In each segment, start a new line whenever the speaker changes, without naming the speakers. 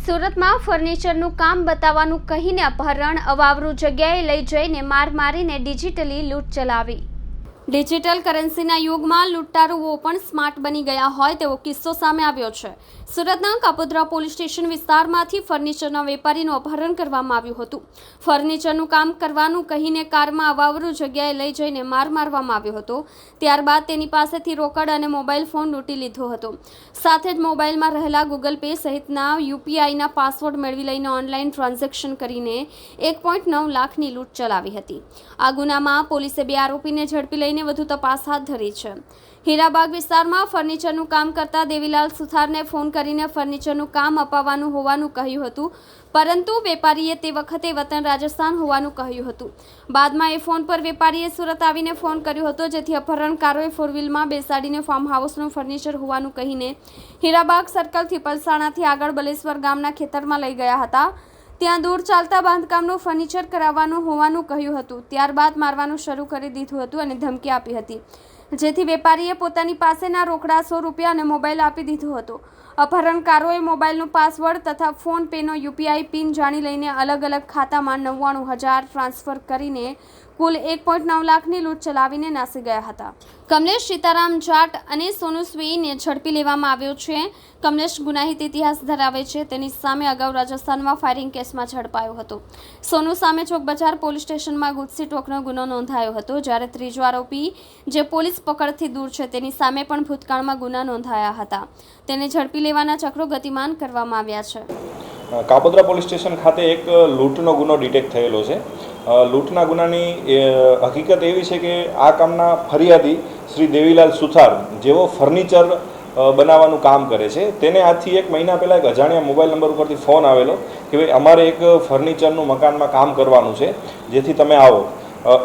સુરતમાં ફર્નિચરનું કામ બતાવવાનું કહીને અપહરણ, અવાવરૂ જગ્યાએ લઈ જઈને માર મારીને ડિજિટલી લૂંટ ચલાવી। ડિજિટલ કરન્સીના યુગમાં લૂંટારુઓ પણ સ્માર્ટ બની ગયા હોય તેવો કિસ્સો સામે આવ્યો છે। સુરતના કાપોદ્રા પોલીસ સ્ટેશન વિસ્તારમાંથી ફર્નિચરના વેપારીનું અપહરણ કરવામાં આવ્યું હતું। ફર્નિચરનું કામ કરવાનું કહીને કારમાં અવાવરૂ જગ્યાએ લઈ જઈને માર મારવામાં આવ્યો હતો। ત્યારબાદ તેની પાસેથી રોકડ અને મોબાઈલ ફોન લૂંટી લીધો હતો। સાથે જ મોબાઈલમાં રહેલા ગૂગલ પે સહિતના યુપીઆઈના પાસવર્ડ મેળવી લઈને ઓનલાઈન ટ્રાન્ઝેક્શન કરીને 1.9 લાખની લૂંટ ચલાવી હતી। આ ગુનામાં પોલીસે 2 આરોપીને ઝડપી લઈને વધુ તપાસ હાથ ધરી છે। હીરાબાગ વિસ્તારમાં ફર્નિચરનું કામ કરતા દેવીલાલ સુથારને ફોન કરીને ફર્નિચરનું કામ અપાવવાનું હોવાનું કહ્યું હતું, પરંતુ વેપારીએ તે વખતે વતન રાજસ્થાન હોવાનું કહ્યું હતું। બાદમાં એ ફોન પર વેપારીએ સુરત આવીને ફોન કર્યો હતો, જેથી અપહરણકારોએ ફોરવ્હીલમાં બેસાડીને ફાર્મ હાઉસનું ફર્નિચર હોવાનું કહીને હીરાબાગ સર્કલથી પલસાણાથી આગળ બલેશ્વર ગામના ખેતરમાં લઈ ગયા હતા। ત્યાં દૂર ચાલતા બાંધકામનું ફર્નિચર કરાવવાનું હોવાનું કહ્યું હતું। ત્યારબાદ મારવાનું શરૂ કરી દીધું હતું અને ધમકી આપી હતી, જેથી વેપારીએ પોતાની પાસેના રોકડા 100 રૂપિયા અને મોબાઈલ આપી દીધો હતો। અપહરણકારોએ મોબાઈલનું પાસવર્ડ તથા ફોન પેનો યુપીઆઈ પિન જાણી લઈને અલગ અલગ ખાતામાં 99,000 ટ્રાન્સફર કરીને કુલ 1.9 લાખની લૂંટ ચલાવીને નાસી ગયા હતા। કમલેશ સીતારામ જાટ અને સોનુ સ્વીને ઝડપી લેવામાં આવ્યો છે। કમલેશ ગુનાહિત ઇતિહાસ ધરાવે છે। તેની સામે અગાઉ રાજસ્થાનમાં ફાયરિંગ કેસમાં ઝડપાયો હતો। સોનુ સામે ચોક બજાર પોલીસ સ્ટેશનમાં ગુજસીટોકનો ગુનો નોંધાયો હતો, જ્યારે ત્રીજો આરોપી જે પોલીસ પકડથી દૂર છે તેની સામે પણ ભૂતકાળમાં ગુના નોંધાયા હતા। તેને ઝડપી લેવાના ચક્રો ગતિમાન કરવામાં આવ્યા છે।
કાપોદ્રા પોલીસ સ્ટેશન ખાતે એક લૂંટનો ગુનો ડિટેક્ટ થયેલો છે। લૂંટના ગુનાની હકીકત એવી છે કે આ કામના ફરિયાદી શ્રી દેવીલાલ સુથાર, જેઓ ફર્નિચર બનાવવાનું કામ કરે છે, તેને આજથી 1 મહિના પહેલાં એક અજાણ્યા મોબાઈલ નંબર ઉપરથી ફોન આવેલો કે ભાઈ અમારે એક ફર્નિચરનું મકાનમાં કામ કરવાનું છે, જેથી તમે આવો।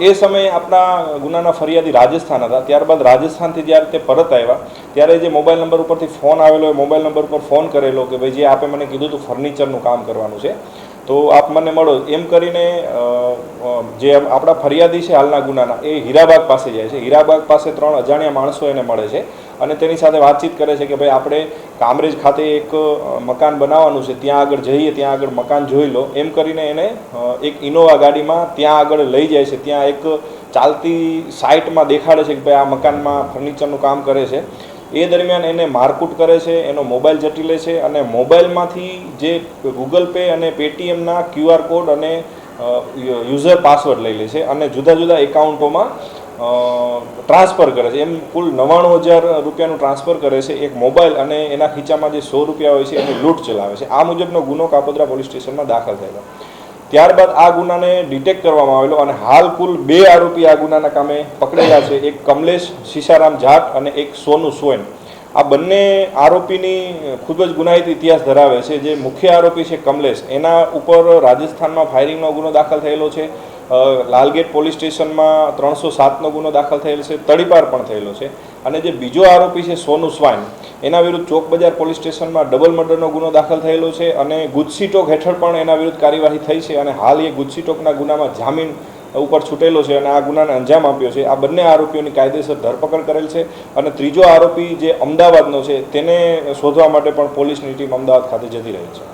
એ સમયે આપણા ગુનાના ફરિયાદી રાજસ્થાન હતા। ત્યારબાદ રાજસ્થાનથી જ્યારે તે પરત આવ્યા ત્યારે જે મોબાઈલ નંબર ઉપરથી ફોન આવેલો એ મોબાઈલ નંબર ઉપર ફોન કરેલો કે ભાઈ જે આપે મને કીધું હતું ફર્નિચરનું કામ કરવાનું છે, તો આપ મને મળો, એમ કરીને જે આપણા ફરિયાદી છે હાલના ગુનાના એ હીરાબાગ પાસે જાય છે। હીરાબાગ પાસે 3 અજાણ્યા માણસો એને મળે છે અને તેની સાથે વાતચીત કરે છે કે ભાઈ આપણે કામરેજ ખાતે એક મકાન બનાવવાનું છે, ત્યાં આગળ જઈએ, ત્યાં આગળ મકાન જોઈ લો, એમ કરીને એને એક ઇનોવા ગાડીમાં ત્યાં આગળ લઈ જાય છે। ત્યાં એક ચાલતી સાઇટમાં દેખાડે છે કે ભાઈ આ મકાનમાં ફર્નિચરનું કામ કરે છે। એ દરમિયાન એને મારકૂટ કરે છે, એનો મોબાઈલ જટી લે છે અને મોબાઈલમાંથી જે ગૂગલ પે અને પેટીએમના QR કોડ અને યુઝર પાસવર્ડ લઈ લે છે અને જુદા જુદા એકાઉન્ટોમાં ટ્રાન્સફર કરે છે। એમ કુલ 99,000 રૂપિયાનું ટ્રાન્સફર કરે છે એક મોબાઈલ અને એના ખીચામાં જે 100 રૂપિયા હોય છે એની લૂંટ ચલાવે છે। આ મુજબનો ગુનો કાપોદ્રા પોલીસ સ્ટેશનમાં દાખલ થયેલો। ત્યારબાદ આ ગુનાને ડિટેક્ટ કરવામાં આવેલો અને હાલ કુલ 2 આરોપી આ ગુનાના કામે પકડેલા છે। એક કમલેશ સીસારામ જાટ અને એક સોનુ સ્વીન। આ બંને આરોપીની ખૂબ જ ગુનાહિત ઇતિહાસ ધરાવે છે। જે મુખ્ય આરોપી છે કમલેશ, એના ઉપર રાજસ્થાનમાં ફાયરિંગનો ગુનો દાખલ થયેલો છે। લાલગેટ પોલીસ સ્ટેશનમાં 307નો ગુનો દાખલ થયેલો છે, તડીપાર પણ થયેલો છે। અને જે બીજો આરોપી છે સોનુ સ્વાઈન, એના વિરુદ્ધ ચોક બજાર પોલીસ સ્ટેશનમાં ડબલ મર્ડરનો ગુનો દાખલ થયેલો છે અને ગુજસીટોક હેઠળ પણ એના વિરુદ્ધ કાર્યવાહી થઈ છે અને હાલ એ ગુજસીટોકના ગુનામાં જામીન ઉપર છૂટેલો છે અને આ ગુનાને અંજામ આપ્યો છે। આ બંને આરોપીઓની કાયદેસર ધરપકડ કરેલ છે અને ત્રીજો આરોપી જે અમદાવાદનો છે તેને શોધવા માટે પણ પોલીસની ટીમ અમદાવાદ ખાતે જતી રહી છે।